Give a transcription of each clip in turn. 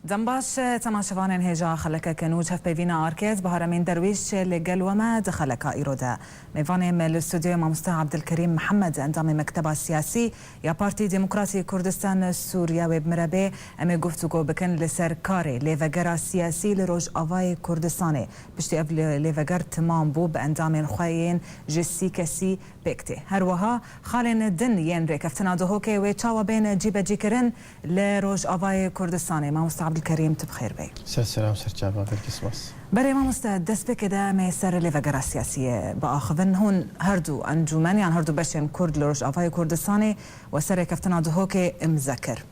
دنباش تماشوان هجا خلک کنوج هف بيفينا اركيز بهرمين درويش لقل وما دخلك ايرودا ميفاني من الاستوديو مع مستر عبد الكريم محمد اندام مكتب السياسي يا بارتي ديمقراطي كردستان سوريا وبمربي امي گفتگو بكن لسر كاري ليفغرا سياسي لروج افاي كردستاني بشتي اب ليفغر تمام بو باندام خوين جسي كسي بيكتي هروها خالن دن ين ركفتنا دهوكي وتشاوا بين جيبه جيكرن لروج افاي كردستاني مع مستر عبد الكريم تبخير بي سلام سرچابا بالكسواس بري ما مستدس بكده ما يسر ليفغرا السياسية بآخذن هون هردو أنجومن يعني هردو بشن كرد لروج أفاي كردستاني وسر كفتنا دهوكي مذكر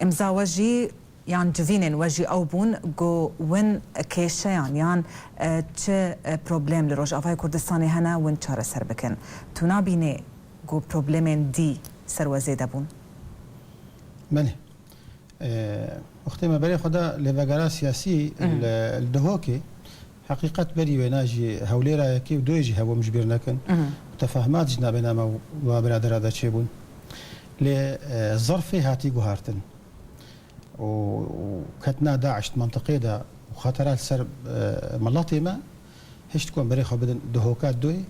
امزا وجي يعني جفينن وجي أو بون جو وين كيشيان يعني چه بروبلم لروج أفاي كردستاني هنا وين چاره سر بكن تنابيني جو بروبلمين دي سر وزيده بون منه وقتی ما برای خدا لفگرا سیاسی الدهوکی حقیقت بری و ناجی هولی را کی و دویجی هوا مجبر نکن تفاهمات جنا بین ما و برادر دا چه بون لظرفی هاتی گوهارتن و کتنا داعش منطقه دا و خطرات سر ملاطی ما هشت کن برای خدا بدن دهوکات دوی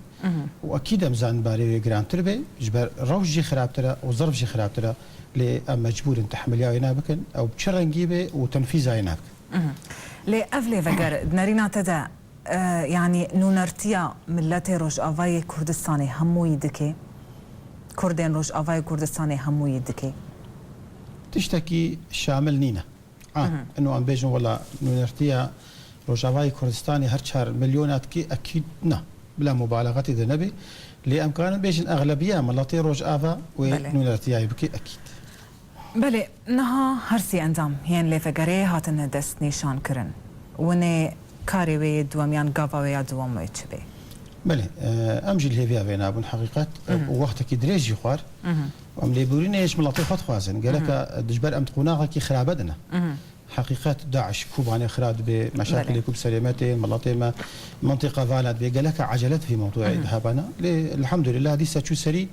و اكيد مزان باري جران تربي جبر روج جي خراب ترى وظرف جي خراب ترى لي مجبور تحمليها ينابكن او بتشرنجيبه وتنفيذها ينابك لي افلي فجر دنارينا تدا يعني نونرتيا ملتي روج افاي كردستاني همو يدكي كردين روج افاي كردستاني همو يدكي تشتكي شامل نينا انه عم بيجن ولا نونرتيا روج افاي كردستاني هر 4 مليونات كي اكيد نا بلا مبالغة إذا نبي لأمكان بيجن أغلبية ملاطي روج آفا ونونرتياي بكي أكيد بله نها هرسي أندام هين لفقري هاتن دست نيشان كرن وني كاري وي دواميان قافا ويا دوام ويتشبي بله أمجي الهيفيا بينا بون حقيقة ووقتك دريجي خوار وأم ليبورين إيش ملاطي خط خوازن قالك دجبر أم تقوناغا كي خرابدنا حقيقة داعش كوباني خراد بمشاكل كوب سليماتي ملاطي ما منطقة فالات بيقالك عجلت في موضوع إذهابنا الحمد لله دي ساتشو سري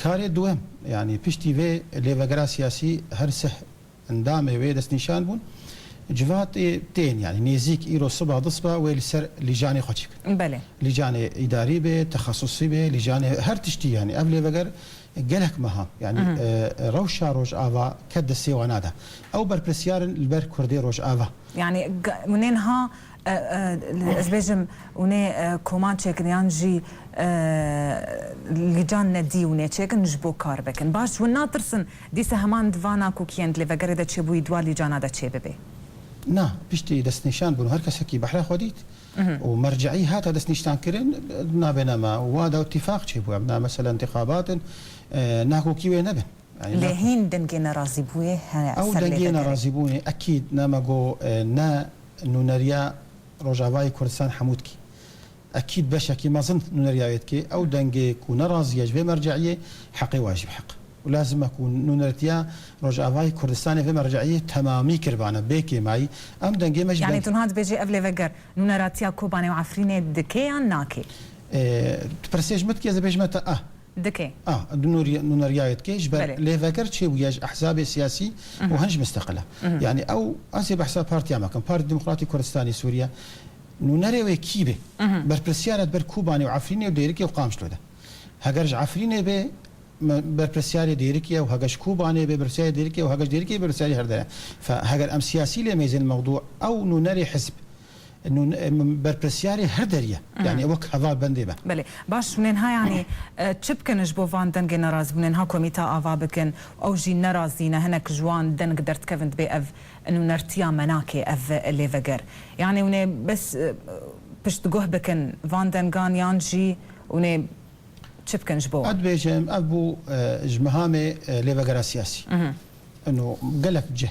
كاري دوام يعني بيشتي في ليفغرا سياسي هرسه اندامه ويدس نيشان بون جفات تين يعني نيزيك ايرو صبا ضصبا ويلسر لجاني خوتشك بله لجاني اداري به تخصصي به لجاني هر تشتي يعني قبل فغر قالك مها يعني روشا روج آفا كد السيوانادا او بربرسيار البر كردي روج آفا يعني منينها الازبيجم وني كومان تشيكن يانجي لجان ندي وني تشيكن نجبو كار بكن باش وناطرسن دي سهمان دفانا كوكيند لفغر دا تشبو يدوا لجانا دا تشبي نا بيشتي دس نيشان بون هر كسكي بحرا خوديت ومرجعي هات دس نيشان كرن نا بينما وهذا اتفاق تشبو ابنا مثلا انتخابات ناكو كيوي نبن يعني لهين دنجينا رازيبوي او دنجينا رازيبوني اكيد نامغو نا نونريا روجافاي كردستان حمودكي اكيد بشكي ما ظن نونريايتكي او دنجي كون رازيه جبه مرجعيه حقي واجب حق ولازم اكون نونرتيا روجافاي كردستان في مرجعيه تمامي كربانه بيكي معي ام دنجي مجبر يعني تنهاد بيجي قبل فجر نونراتيا كوباني وعفرينه دكي ناكي برسيج متكي اذا بيجمتا دكي نونريايت كيش بل ليفكر شيء وياج احزاب سياسي وهنج مستقله يعني او اسي بحساب بارتي اماكن بارتي ديمقراطي كردستاني سوريا نونري وكيبه بربرسيارات بركوباني وعفريني وديركي وقامش له هاجرج عفريني به بربرسياري ديركي وهاجش كوباني به برسياري ديركي وهاجش ديركي برسياري هردره فهاجر ام سياسي لميزن الموضوع او نونري حزب انه بربرسياري هردريه يعني وك هذا بندي به بله باش منين ها يعني تشبكن جبو فان دنج نراز منين ها كوميتا افا بكن او جي نرازينا هناك جوان دنج قدرت كفنت بي اف انه نرتيا مناكي اف اللي فجر يعني وني بس باش تقوه بكن فان دنجان يانجي وني تشبكن جبو اد بيجم ابو جمهامي ليفغرا سياسي انه قالك جه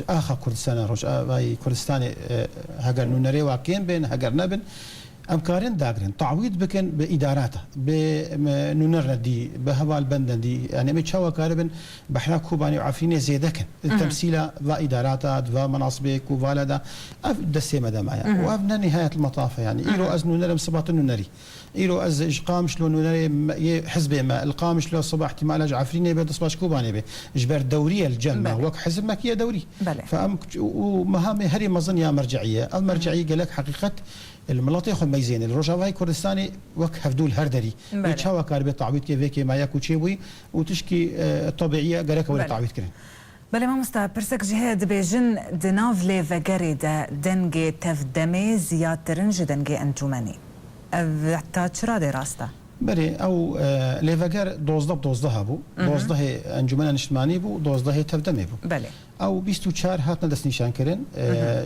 آخر كردستان روش باي كردستان هجر نونري واقين بين هجر نبن أمكارين داغرين تعويض بكن بإداراته بنونرنا دي بهوا البندن دي يعني متشوا كاربن بحرا كوباني وعفريني زيدكن التمثيل ذا إداراته ذا مناصبك وفالدا دسيمة دا معايا وأبنا نهاية المطاف يعني إيرو أز نونرم سباط النونري إيرو أز إجقام شلون حزب ما القام شلون الصباح احتمال أج عفريني بيد صباش كوباني به إجبار دورية الجنة وك حزب ما كيا دوري فأم ومهام هري مظن يا مرجعية المرجعية قال لك حقيقة المناطق خميزين الروجاواي كردستاني وك هفدول هردري يتشاوى كاربي تعويض كيفيكي ما ياكو تشيوي وتشكي طبيعية قال لك ولا تعويض كرين بله ما برسك جهاد بيجن دناف لي فغاريدا دنجي تفدمي زياد ترنج دنجي انجماني حتى چرا دي راستا بله او ليفاجر 12 هبو 12 انجمن نشماني بو 12 تفدمي بو بله او 24 هاتنا دست نشان كرن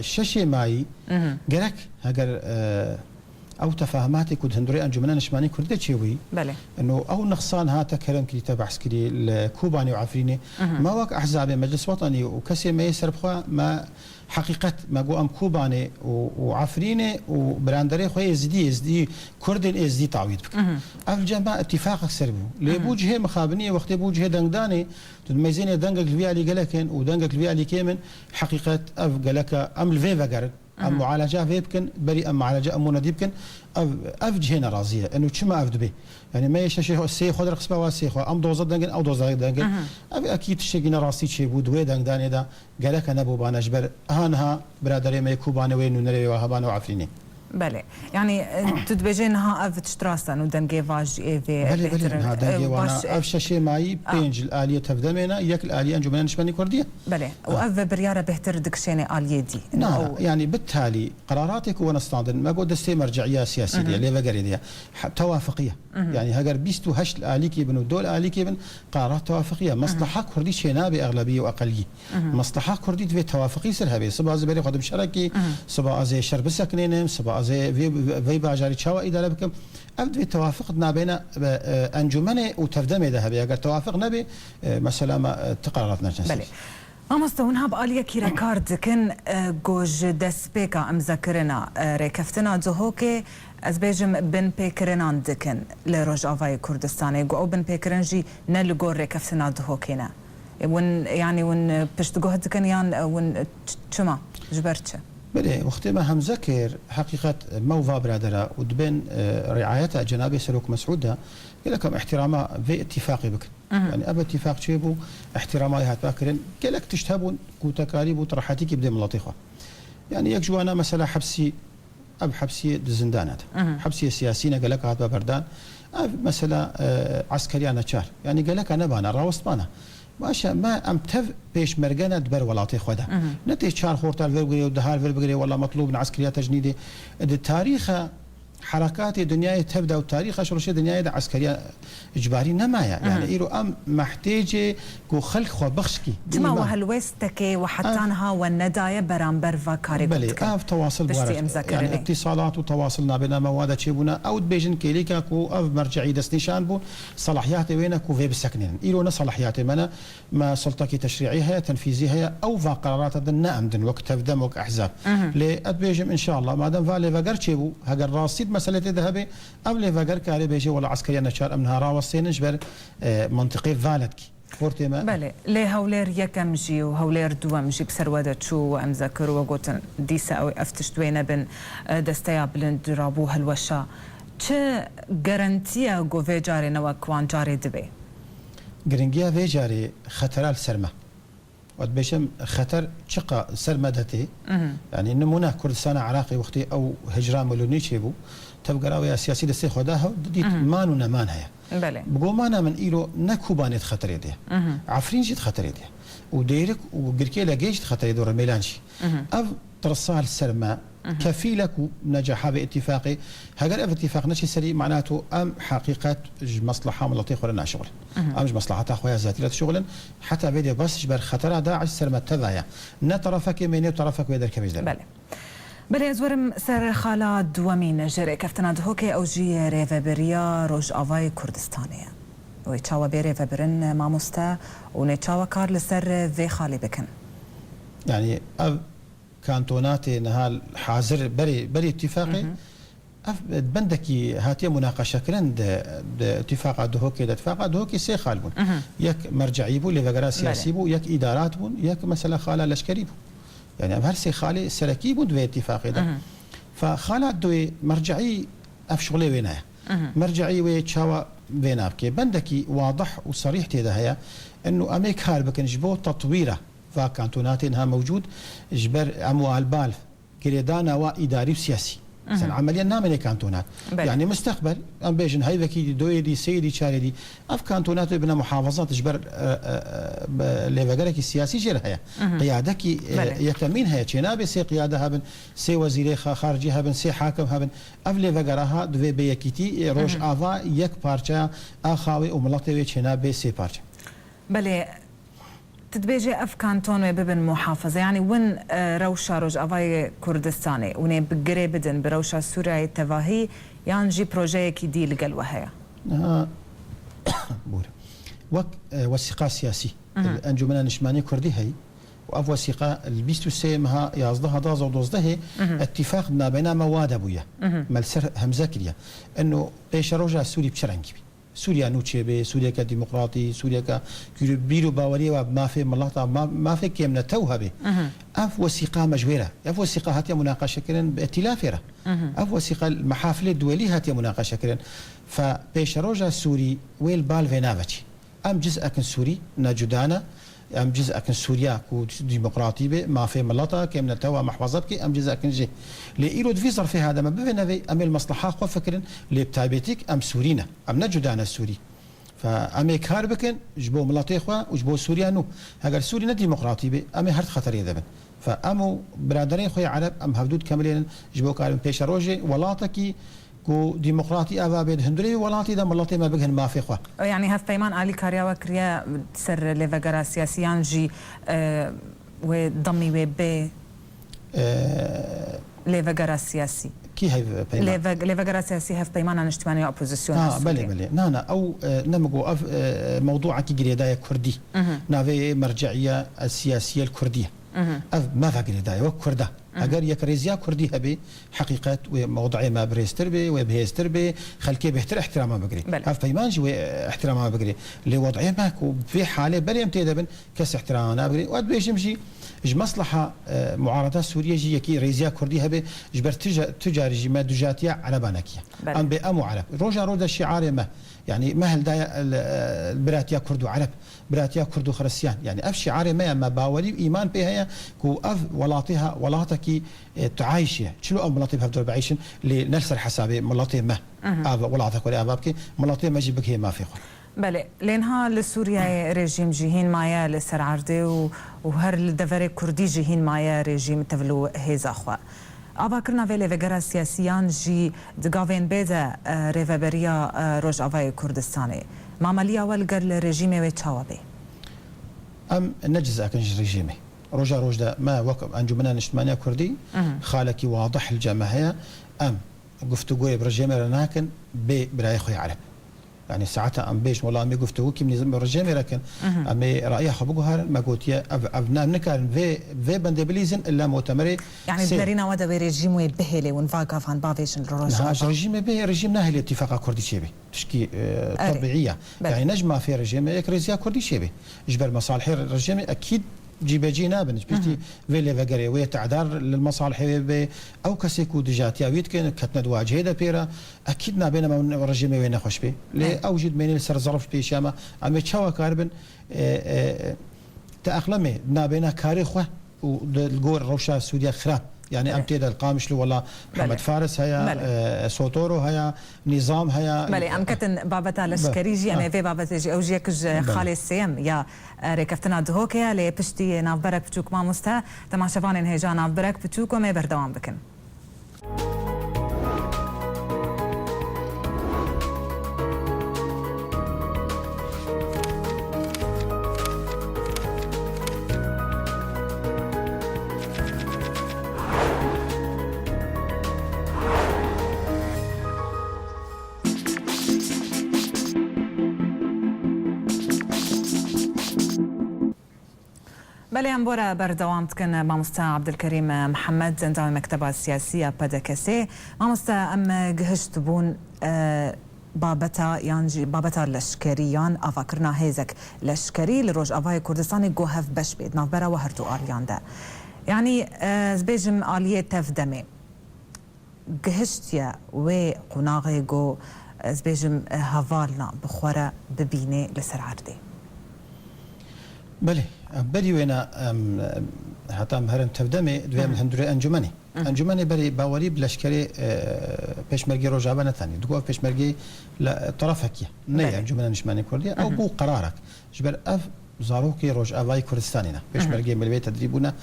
6 ماي جرك هاجر او تفاهماتي كود هندوري انجمن نشماني كرده تشوي بله انه او نقصان هاتا كلام كي تبع عسكري الكوباني وعفريني ما وك احزاب مجلس وطني وكسي ما يسربخوا ما حقيقة ما جو أم كوباني وعفريني وبراندري خوي يزدي كردن يزدي تعويض بك. أفل جماعة اتفاق سربو. لبوجه مخابنية وقت بوجه دنگداني تدميزين دنگك الفي علي جلكن ودنگك الفي علي كيمن حقيقة أف جلك أم الفي فجر أم معالجة في بكن بري أم معالجة أم منادي بكن أف جهنا راضية إنه شما أفد به. يعني ما يششي السي خضر قسمة والسي خو أم دوزة دنگن أو دوزة دنگن أكيد شيء راسي شيء بود دنگداني دا جلك أنا بو بانجبر هانها برادري ما يكوبان وين ونري وهبان وعفريني. بله يعني تدبجينها أف تشتراسن ودنجي فاج إيفي بله ها دنجي وانا أف شيء معي بينج الآلية تفدمنا يك الآلية أنجمنا نشمني كردية. بله وأف بريارة بهتر دكشيني آلية دي. نعم يعني بالتالي قراراتك ونستعدن ما قد استي مرجعية سياسية اللي بقريدية توافقية يعني هجر بيستو هشت الآلية كيبن ودول آلية كيبن قرارات توافقية مصلحة كردي شينا بأغلبية وأقلية مصلحة كردي في توافقي سرها صباح زبري قدم شركي صباح زي شرب سكنينهم صباح زي في باجاري شوا إذا لبكم أبد في توافقنا بين أنجمنة وتفدمي ذهبي أجر توافق نبي مثلا ما تقراراتنا بله أما استونها بقالية كيرا كارد كن جوج دسبيكا أمذكرنا ركفتنا جهوكي أزبيجم بن بيكرنان دكن لرجعة كردستاني جو بن بيكرنجي نلقو ركفتنا جهوكينا ون يعني ون بشتجوه دكن يان ون شما جبرتش بله وقت ما هم ذكر حقيقة موضوع برادرة ودبن رعايتها جنابي سلوك مسعودة لكم احترامها في اتفاقي بك يعني أبى اتفاق شيبو احترامها هات باكرين قالك تشتهبون كوتكاريب وطرحاتك بدي ملاطيخة يعني يكجوانا مثلا حبسي أب حبسي الزندانات حبسي السياسيين قالك هات بردان مثلا عسكريانا شار يعني قالك أنا بانا راوست بانا باشا ما ام تف بيش مرجنا دبر ولاطي خدا نتي شار خورتال فيرغري ودهار فيرغري والله مطلوب من عسكريات تجنيدي التاريخ حركات الدنيا تبدا والتاريخ شرشي الدنيا عسكريه اجباري نمايا يعني ايرو ام محتاجه كو خلق خو بخشكي تما وهالويستكي وحتانها والندايه برامبر فكاري بلي تواصل يعني اتصالات وتواصلنا بين مواد تشيبونا او بيجن كيليكا كو اف مرجعي دستنشان بو صلاحيات وينك في بالسكنين ايرو صلاحيات منا ما سلطه تشريعيه تنفيذيه او قرارات النائم دن وقت تفدم وقت احزاب لاتبيجم ان شاء الله ما دام فالي فقر تشيبو هاجر راسيد مساله ذهبي قبل فقر كاري بيجي ولا عسكريه نشار امنها راوسين جبر منطقي فالدك فورتما بله لي هولير يكمجي وهولير دوامجي بسروده شو وامذكر وقوتن ديسا او افتشتوينا بن دستيا بلند رابو هالوشا چه غارانتيا جو فيجاري نوا كوان جاري دبي جرينجيا فيجاري خطرال سرمه وتبشم خطر شقة سرمدتي يعني نمونه كردستان عراقي وقتي او هجران ملوني شيبو تبقى راوي سياسي دسي خداها ديت مانو نمان هيا بله بقو مانا من ايرو نكوبانيت خطر يدي عفرين جيت خطر يدي وديرك وقركي لاجيش خطر يدور ميلانشي اف ترصال السرما كفيلك نجاح باتفاقي هاجر اتفاق نشي سري معناته ام حقيقه مصلحه ملطيخ ولا شغل ام مصلحه اخويا ذاتيه شغلا حتى فيديو بس جبر خطر داعش سرما تذايا نطرفك من طرفك بيدر كبيز بله بله زورم سر خالد ومين جري كفتنا دهوكي او جي ريفا بريا روج افاي كردستانيه ويتشاوا بيريفا برن ماموستا ونيتشاوا كار لسر في خالي بكن يعني كانتوناتي نهال حاضر بري اتفاقي بندكي هاتي مناقشه كرند اتفاق دهوكي اتفاق دهوكي سي خالبون يك مرجعي بو لفقرا سياسي بو يك ادارات بو يك مثلا خاله لشكري بو يعني هر سي خالي سركي بو دو اتفاقي ده فخاله دو مرجعي اف شغله وينها مرجعي ويتشاوا بينابكي بندكي واضح وصريح تيدا هي انه امريكا هاربكن جبو تطويره فكانتونات انها موجود جبر اموال بال كريدانا واداري وسياسي مثلا عمليا نامني كانتونات يعني مستقبل ام بيجن هاي ذكي دويدي سيدي شاردي اف كانتونات بنا محافظات جبر ليفغرك السياسي جير هي قيادك يتمين هي جناب سي قياده هبن سي وزير خارجي هبن سي حاكم هبن اف ليفغرها دوي بيكيتي روش افا يك بارچا اخاوي وملطوي جناب سي بارچا بله تتبيجي اف كانتون ببن محافظه يعني وين روشا روج افاي كردستاني وني بقري بدن بروشا سوريا تفاهي يعني جي بروجي كي دي لقلوه هي بورا وك وثيقه سياسي الانجمن النشماني كردي هي واف وثيقه البيستو سيمها يازدها داز ودوزده اتفاق ما بين مواد ابويا ملسر همزه كريا انه بيش روجا سوري بشرنكي سوريا نوتشي سوريا كديمقراطي سوريا كبيرو باوري وما في ملاطه ما في كيمنا توهبه اف وثيقه مجوره اف وثيقه هاتي مناقشه كرن بائتلافره اف وثيقه المحافل الدوليه هاتي مناقشه كرن فبيش روجا سوري ويل بال فينافاتي ام جزء اكن سوري ناجدانا ام جزء اكن سوريا كو ديمقراطي به ما في ملاطه كيمنا توا محفظتك ام جزء اكن جي لإيرود في ظرف هذا ما بفنافي ام المصلحه خو فكرن لبتابيتك ام سورينا ام نجدانا السوري فامي كاربكن جبو ملاطي خو وجبو سوريا نو هاجر سوري ديمقراطي به ام هرت خطر يذبن فامو برادرين خويا عرب ام هبدود كاملين جبو كارم بيش روجي ولاتكي كو ديمقراطي ابابيد هندري ولاتي دا ملاطي ما بغن ما في خو يعني هف بيمان علي كاريا وكريا سر ليفغرا سياسيان جي وضمي وب ليفغرا سياسي كي هاي بيمان ليفغرا سياسي هف بيمان عن اجتماعي اوبوزيسيون بلي نانا او نمقو موضوع كي جريدايه كردي نافي مرجعيه السياسيه الكرديه ما فاقري داي وكردا اگر يك ريزيا كردي هبي حقيقه وموضوعي ما بريستر بي وبهيستر بي خلكي بيحتر احترامه بقري هاف فيمانجي واحترامه بقري اللي وضعي ماكو في حاله بل يمتدبن كس احترامنا بقري واد بيش يمشي مصلحه معارضه سوريه جي كي ريزيا كردي هبي جبر تجاري جي ما دجاتيا عربانكيه ام بامو عرب روجا رودا الشعار ما يعني مهل دايا البراتيا كرد وعرب براتيا كرد وخرسيان يعني اف شعار ما باولي ايمان بها كو اف ولاطيها ولاتكي تعايشه شلو ام ملاطي بهدول بعيشن لنفس حسابي ملاطي ما ولاتك ولا ابابكي ملاطي ما جيبك هي ما في خو بله لانها لسوريا ريجيم جيهين مايا لسر عرضي وهر الدفري كردي جيهين مايا ريجيم تفلو هيزا خوا آبا کرنا ولی وگرا سیاسیان جی دگاوین بیده ریوبریا روش آوای کردستانی معملی اول گر رژیمه و چاوابه ام نجز اکنج رژیمه روش ده ما وقف انجمنا الاجتماعية كردي خالكي واضح الجماهية ام گفتگوی برژیمه رناکن براي خوی عرب يعني ساعتها ام بيش والله امي قفتو كي من الرجيم لكن امي رايها خبوها ما قلت يا ابناء نكال في بندبليزن الا مؤتمري يعني درينا ودا ريجيم وبهله ونفاقا فان بافيشن الرجيم ريجيم به ريجيم ناهل اتفاق كردي شيبي تشكي طبيعيه يعني نجمع في ريجيم يكريزيا كردي شيبي جبل مصالح الرجيم اكيد جينا بنسبتي فيلي فقري ويتعذر للمصالح او كسيكو دجاتيا ويتكن كتنا دواجه دا بيرا اكيد نابينا من الرجيم وين خوش به لي اوجد من سر ظرف بيشاما ام تشوا كاربن تاقلمي نابينا كاريخه والجور روشا سوريا خراب يعني امتيد القامش له والله محمد فارس هيا سوتورو هيا نظام هيا بلي امكتن بابتا لشكريجي انا في بابتا اوجي كج خالي السيم يا ركفتنا دهوكيا لي بشتي نافبرك بتوك ما مستا تماشفان انهجا نافبرك بتوكو ما بردوام بكن بله امبورا بردوام تكن مامستا عبد الكريم محمد زندان المكتبة السياسية بدكسي مامستا ام جهشت بون بابتا يعني بابتا لشكريان افكرنا هيزك لشكري لروج افاي كردستاني جوهف بش بيد نافبرا وهرتو آليان ده يعني زبيجم آلية تفدمي جهشتيا وقناغي جو زبيجم هافالنا بخورة ببيني لسر عردي بله بري وينا حتى مهرن تفدمي دوام الهندوري انجمني بري باوري بلشكري بيشمرجي روجابا نتاني دقوا بيشمرجي طرفك ني انجمن نشماني كردي او بو قرارك جبر اف زاروكي روج افاي كردستانينا بيشمرجي ملوي تدريبونا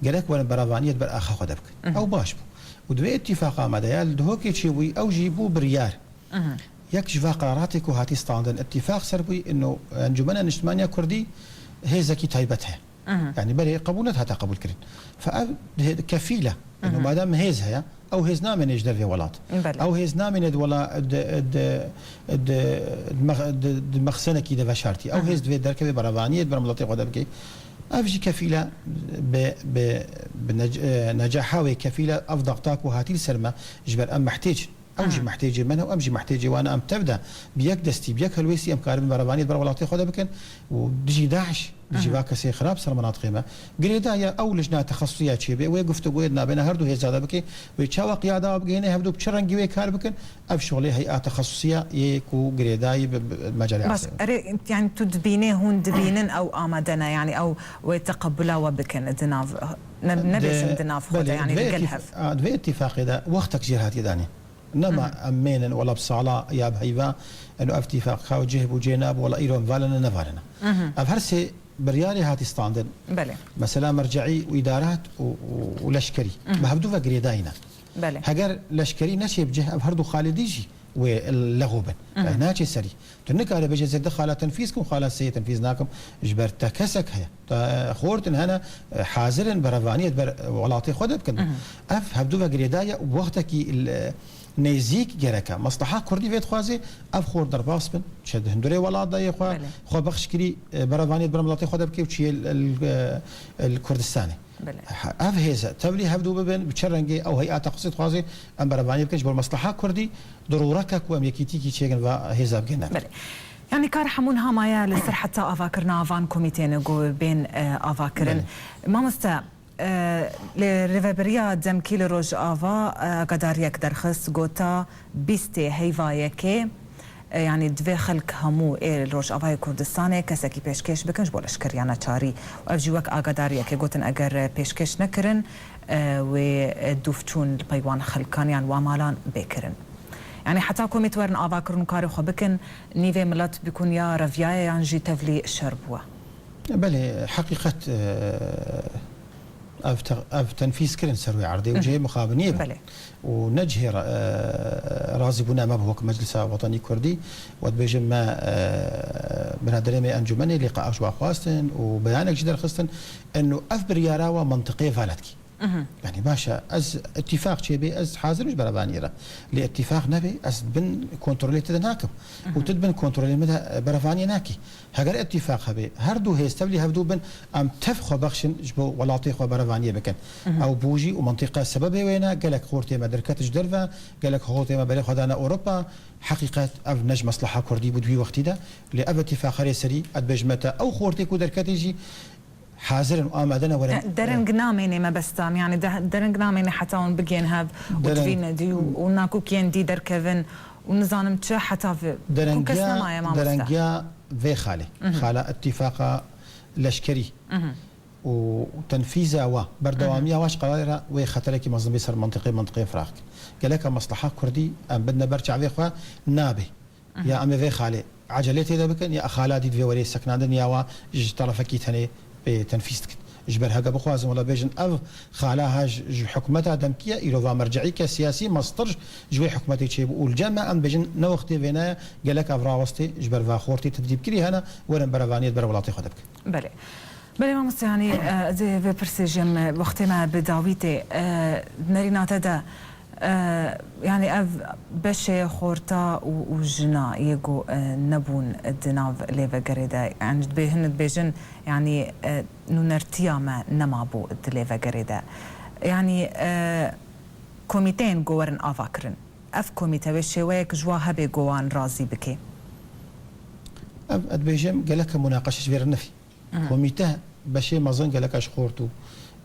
قالك وانا برافانيه بر اخا خدبك او باش بو ودوي اتفاق مديال دهوكي تشوي او جيبو بريار يكشف قراراتك وهاتي ستاندن اتفاق سربي انه انجمن نشمانيا كردي هي زكي تايبتها يعني بري قبولتها تقبل كرين فكفيله انه ما دام هيزها او هيز نامن يجدر في ولات او هيز نامن ولا د مخزنه كي د بشارتي او هيز دوي دركبه برافانيه برملتي قدبكي افجي كفيله بنجاحها وكفيله افضل تاكو هاتي سرمه جبر ام محتاج اوجي محتاجه منها وامجي محتاجه وانا ام تبدا بيك دستي بيك هلويسي ام كارب بربانيه برولاتي خذها بكن ودجي داعش دجي باكسي خراب سر مناطق ما قريدايا او لجنه تخصصيه شي وي قفتو قويدنا بين هردو هي زاده بكي ويتشاوا قياده بقينا هبدو بشرنجي وي كار بكن اب شغلي هيئه تخصصيه يكو قريداي بمجال بس يعني تدبينه هون دبينن او امدنا يعني او ويتقبلا وبكن دناف نبيش دناف خذها يعني بقلهف في اتفاق اذا وقتك جهات يداني نما امينا ولا بصاله يا بهيفا انه اتفاق خاو جهب وجيناب ولا ايرون فالنا نفالنا افهرسي بريالي هاتي ستاندن بله مثلا مرجعي وادارات ولشكري ما هبدو فقري داينا بله هجر لشكري نشي بجه افهردو خالديجي واللغوبا ناجي سري تنك على بجز دخل تنفيذكم خلاص سي تنفيذناكم جبر تكسك هي خورت هنا حاضر برفانيه ولاتي خدت كن اف هبدو فقريدايا وقتك نيزيك جركا مصلحه كردي فيت خوازي اف خور درباس بن شد هندوري ولا ضاي خو بخشكري برفانيه برملاتي خدت كي وشي الكردستاني اف هيزا تبلي هبدو ببن بتشرنجي او هيئه تقصيد خوازي ام برفانيه بكش بالمصلحه كردي ضرورك وام يكيتيكي تشيغن هيزا بجنا يعني كار حمون هامايا لسر حتى افاكرنا فان كوميتين جو بين افاكرن ما مستا لريفابريا دم كيل روج افا قداريك درخص غوتا بيستي هيفايكي يعني دوی خلق همو روش آوای کردستان کسی پیشکش بکنش بولش کریانا چاری و افجی وک آگاداریه که گوتن اگر پیشکش نکرن و دوفتون پیوان خلقانیان و مالان بکرن يعني حتى كوميت ورن آوا كرن كاري خو بكن نيفي ملات بيكون يا رفيايا يعني جي تفلي شربوا بله حقيقة اف تنفيذ كرن سروي عرضي وجهي مخابنيه بله ونجهر رازي بنا ما بهوك مجلس وطني كردي وتبيجم ما بنادرمي انجمني لقاء اشوا خواستن وبيانك جدر خصتن انه اف برياراوا منطقيه فالتكي يعني باشا از اتفاق شيبي از حاضر مش برافانيرا لاتفاق نبي از بن كنترولي تدناكم وتدبن كنترولي مدى برافاني ناكي هاجر اتفاق هبي هردو هيستبلي هبدو بن ام تفخو بخشن جبو ولاطي خو برافانيه بكن او بوجي ومنطقه سبب وينا قالك خورتي ما دركت جدرفا قالك خورتي ما بلي خدانا اوروبا حقيقه اف نج مصلحه كردي بدوي وقتي ده لاب اتفاق سري ادبجمتا او خورتي كو دركتيجي حاضر وآمدنا ولا درنگ ناميني ما بستام يعني درنگ ناميني حتى اون بجين هاب ودفين دي وناكو كين دي در كيفن ونظام تشا حتى في درنگيا في خاله اتفاق لشكري وتنفيذه وبردواميه واش قرار وي خطرك منظمه سر منطقه فراغ قالك مصلحه كردي ام بدنا برجع في اخوه نابي يا ام في خاله عجلتي ده بكن يا خالاتي في وري سكنان يا طرفك ثاني بتنفيذك جبرها قبل خوازم ولا بيجن أو خالاها حكومتها دمكية إلى مرجعي كسياسي مصدر جوي حكومتي شيء والجامعة أم بيجن نوختي بينا قالك أفرا وسطي جبر فاخورتي تدريب كري هنا ورن برافانية برولاتي خدبك. بله ما مست يعني زي في برسيجم وقت ما بداويتي نرينا تدا يعني اف بشي خورتا وجنا يجو نبون الدناف ليفا قريدا يعني بهن بيجن يعني نرتيا ما نمابو ليفا قريدا يعني كوميتين جوارن افاكرن اف كوميتا بشي ويك جواها بيجوان رازي بكي اف ادبيجم قالك مناقشه شبير النفي كوميتا بشي مازن قالك اشخورتو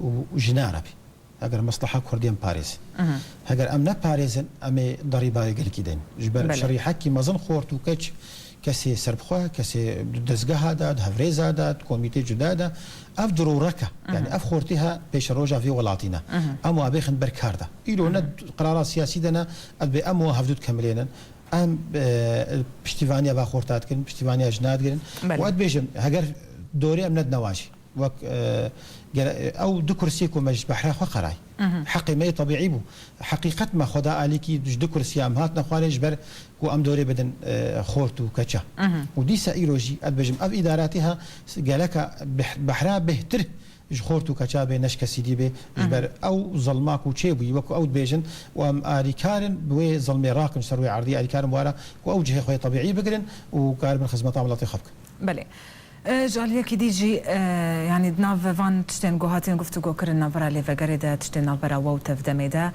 وجنا ربي اگر مصلحه كرديان باريس اگر امنا باريزن امي ضريبه قال كيدين جبر شريحه كي مازن خورت وكتش كسي سربخوا كسي دزغها داد هفريزا داد كوميتي جداده اف ضرورك يعني اف خورتها بيش روجا في ولاتينا امو ابيخن بركاردا يلو ند قرارات سياسيه دنا ابي امو هفدود كاملين ام بشتيفانيا باخورتات كن بشتيفانيا جناد كن واد بيجن هاجر دوري ام ند نواجي وك او دو كرسيكو مجلس بحرا خو قراي حقي ما طبيعي بو حقيقه ما خدا عليكي دو كرسي ام هات نخارج بر كو ام دوري بدن خورتو كاتشا ودي سايروجي ادبجم اب اداراتها قالك بحرا بهتر خورتو كاتشا به نشك سيدي به جبر او ظلماك وتشيبي وكو او بيجن وام اريكارن بوي ظلمي راكن سروي عرضي اريكارن ورا وأوجه خوي طبيعي بقرن وقارب الخدمات عملتي خفك بله جاليا كي ديجي يعني دناف فان تشتين جوهاتين قفتو جو كرنا برا لي فقريدا تشتين برا ووتف دميدا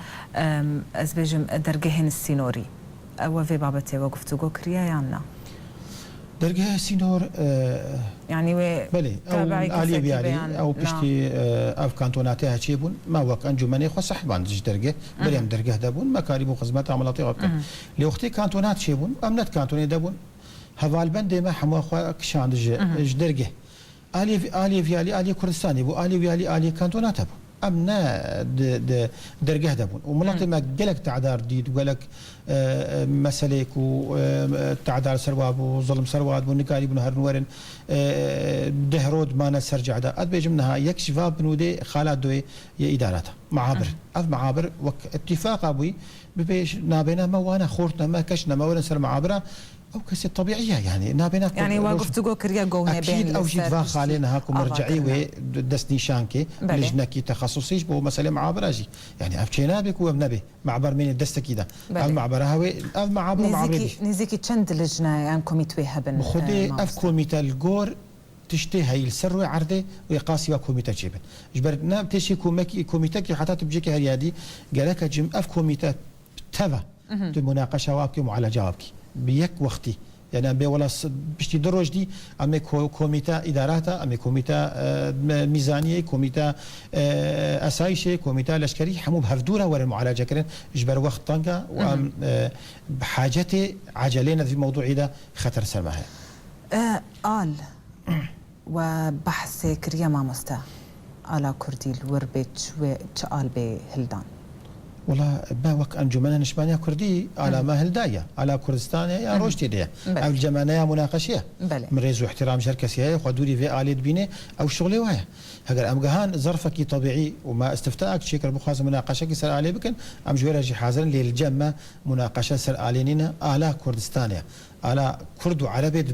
ازبيجم درجهن السينوري او في بابتي وقفتو جو كريا يانا درجه السينور يعني بلي او الي بيالي او بشتي اف كانتوناتها تشيبون ما وك انجمني خو صحبان درجه بريم درجه دابون مكارب وخدمات عملتي خفك لي اختي كانتونات تشيبون امنت كانتوني دابون هفال بندي ما حمو خو كشان درجه الي فيالي الي كردستاني بو الي فيالي الي كانتونات ابو امنا درجه دابون ومناطق ما قالك تعدار جديد وقالك مسلك وتعدار سرواب وظلم سرواد ونكاري بن هرنورن دهرود ما نسرجع دا ادبج منها يكشف بنودي خالات دوي اداراتها معابر اف معابر اتفاق ابوي ببيش نابينا ما وانا خورتنا ما كشنا ما ولا سر معابره او كسي طبيعيه يعني نابينا يعني واقف جو كريا جونا بين اكيد او جيت فاخ علينا هاكم مرجعي ودس نيشانكي لجنكي تخصصيش بو مساله معابراجي يعني افشينا بك وبنبي معبر من الدست كده المعبر هاوي معبر معبري نزيكي تشند لجنه يعني كوميتوي هبن خدي اف كوميتا الجور تشتي هاي السروي عرضه ويقاسي وكوميتا جيبن جبرنا بتشي كوميتا كي حتى تبجيكي هريادي قالك جيم اف كوميتا تبع المناقشه وابكي ومعالجه وابكي بيك وقتي يعني ام ولا بشتي دروج دي ام كوميتا اداراتا ام كوميتا ميزانيه كوميتا اسايشي كوميتا لشكري حمو بهفدوره ورا المعالجه كرن جبر وقت طنقه وام بحاجتي عجلينا في موضوع ده خطر سلمها قال وبحث كريا ما مستا على كردي الوربيتش وتشال بهلدان والله باوك انجمن نشبانيا كردي على ما هلدايا على كردستان يا روشتي دي او الجمانيه مناقشه مريز واحترام شركه سياسيه خدوري في اليد بيني او شغلي وياه هاجر ام جهان ظرفك طبيعي وما استفتاءك شكر بخاز مناقشه سر علي بكن ام جويرجي حاضر للجمه مناقشه سر علينا على كردستانيا على كرد وعربي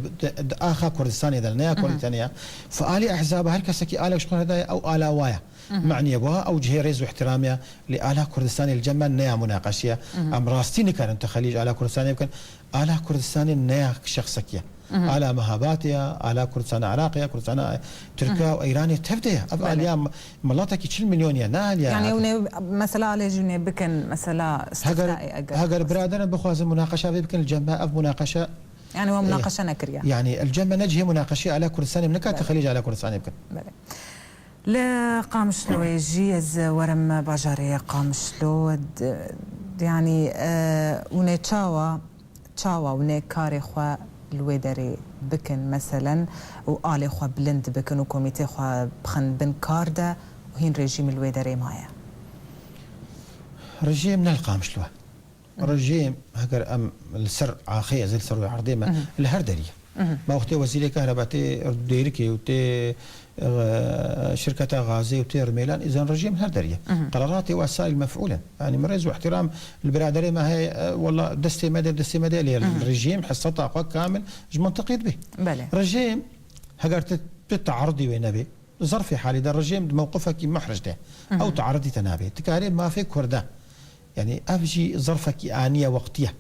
اخا كردستاني ذا كردستانيا فالي احزاب هركسكي الك شكون هدايا او الا وايا معني بها او جهيريز واحترامها لآلة كردستان الجمع نيا مناقشيه ام راستيني كان انت خليج آلة كردستان يمكن آلة كردستان نيا شخصكيه آلة مهاباتيا آلة كردستان عراقيه كردستان تركيا وايراني تبدا اباليا ملاتك 20 مليون يعني مثلا على جوني بكن مثلا استفتائي هاجر برادرنا بخواز مناقشه بكن الجمع اب مناقشه يعني هو مناقشه نكريه يعني الجمع نجهي مناقشه على كردستان من كانت خليج على كردستان يمكن لا قامشلو يجيز ورم باجاري قامشلو يعني وني تشاوا وني كاري خوا الويدري بكن مثلا وآلي خوا بلند بكن وكوميتي خوا بخن بن كاردا وهين ريجيم الويدري مايا رجيم نلقامشلو رجيم هكر ام السر عاخيه زي السر عرضي ما الهردريه ما وقتي وزير كهرباتي ديركي وتي شركة غازي وتير ميلان إذا رجيم هردرية قراراتي وسائل مفعولة يعني مرز واحترام البرادري ما هي والله دستي مدى الرجيم حصتها أخوة كامل منطقي به بله رجيم هقرت تتعرضي وينبي ظرف حالي ده الرجيم موقفك محرج ده أو تعرضي تنابي تكاري ما في كرده يعني أفجي ظرفك آنية وقتية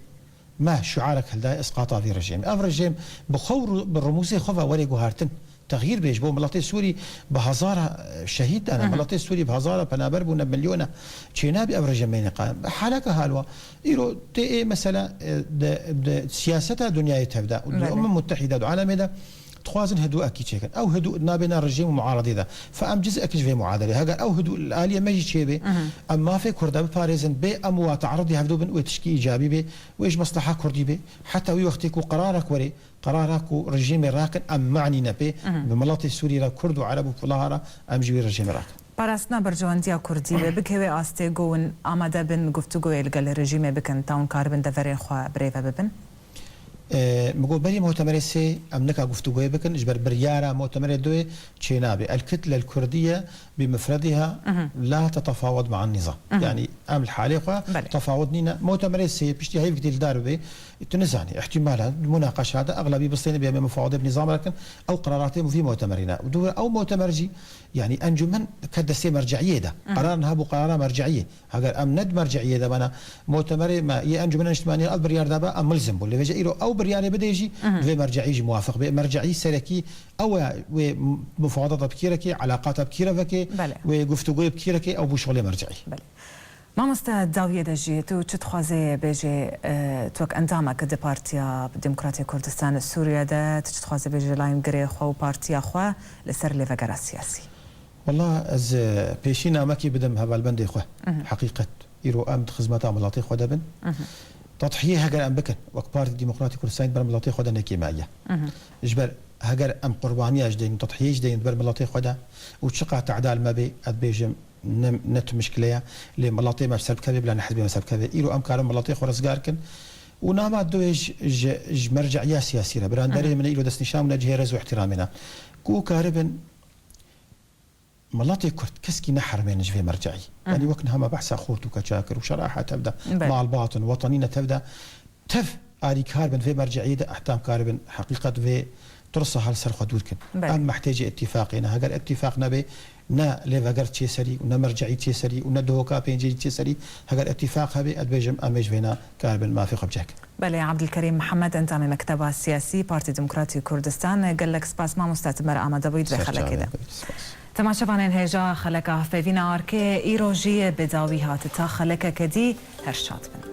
ما شعارك هل اسقاطها في رجيم اف رجيم بخور بالرموز خفا وري جوهارتن تغيير بيش بو ملاتي سوري بهزاره شهيد انا ملاتي سوري بهزاره بنابر بو مليونه تشينابي اف رجيم مين قام حالك هالوا يرو تي مثلا سياستها دنيا تبدا الامم المتحده العالم ده تخوازن هدوء أكيد شيء أو هدوء نابنا رجيم ومعارضة ده فأم جزء أكيد في معادلة هذا أو هدوء الآلية ما يجي شيء به أما في كردا بباريزن بي أموا تعرضي هفدو بن وتشكي إيجابي به وإيش مصلحة كردي به حتى ويوختيكو قرارك وري قرارك رجيم راكن أم معني نبي بملاطي سوريا كرد وعرب وفلاهرة أم جوي رجيم راكن پاراستنا برجواندیا کردی بکوی آسته گون آماده بن گفتگوی الگل رژیم بکن تاون کار بن دفرین خوا بریفه ببن مقول بري مؤتمر سي أمنك گفتگوی بكن إجبر بريارة مؤتمر دوي تشينابي الكتلة الكردية بمفردها لا تتفاوض مع النظام يعني أم الحالة تفاوض نينا مؤتمر سي بيشتي هاي بديل داربي تنزعني احتمالات المناقشة هذا أغلبي بصين بها مفاوضة بنظام لكن أو قراراتهم في مؤتمرنا أو مؤتمر جي يعني أنجمن كدسي مرجعية ده قرارنا هبو قرار مرجعية هاجر أم ند مرجعية ده بنا مؤتمر ما يأنجمن اجتماعي البريار ده بقى أم ملزم واللي بيجي له أو بريار بديجي في مرجعي موافق بمرجعي سلكي أو ومفاوضات بكيركي علاقات بكيركي وگفتگوی بكيركي أو بشغل مرجعي. بله. ما مستعد داوية دجي تو تخوازي بيجي توك اندامك دبارتيا بديمقراطية كردستان السورية ده تخوازي بيجي لاين غري خو بارتيا خو لسر لي فقرا السياسي. والله از بيشينا ماكي بدم هبال بندي خو حقيقة يرو أمد خدمات عملاتي خو دبن. تضحية هجر أم بكن وكبار الديمقراطية كردستان برملاتي خو دنكي معايا. إجبر هجر أم قربانية جدين تضحية جدين برملاتي خو ده وتشقى تعدال ما بي أدبيجم نت مشكلة لملاطي ما سبب كذا بلا نحد بما سبب كذا إيرو أم كارم ملاطي خورس جاركن ونام دوج مرجعية سياسية براندري من إيرو دس نشام نجهرز واحترامنا كو كاربن ملاطي كرد كسكي نحر من نجفي مرجعي يعني وكنها ما بحث خوت وكشاكر وشراحة تبدأ مع الباطن وطنينا تبدأ تف آري كاربن في مرجعية أحتام كاربن حقيقة في ترصها هالسر خدوركن أم محتاج اتفاقنا هجر اتفاقنا به نا ليفاجر تشيسري ونا مرجعي تشيسري ونا دوكا بينجي تشيسري هجر اتفاق هبي أدبيجم أميج فينا كاربن ما في خبجك. بله عبد الكريم محمد أنت من مكتبة السياسي بارتي ديمقراطي كردستان قال لك سباس ما مستثمر آمده بيد بخلا كده. تماشا هجا خلقه فينا أركي إيروجية بداويها تتا خلقه كدي هرشات من.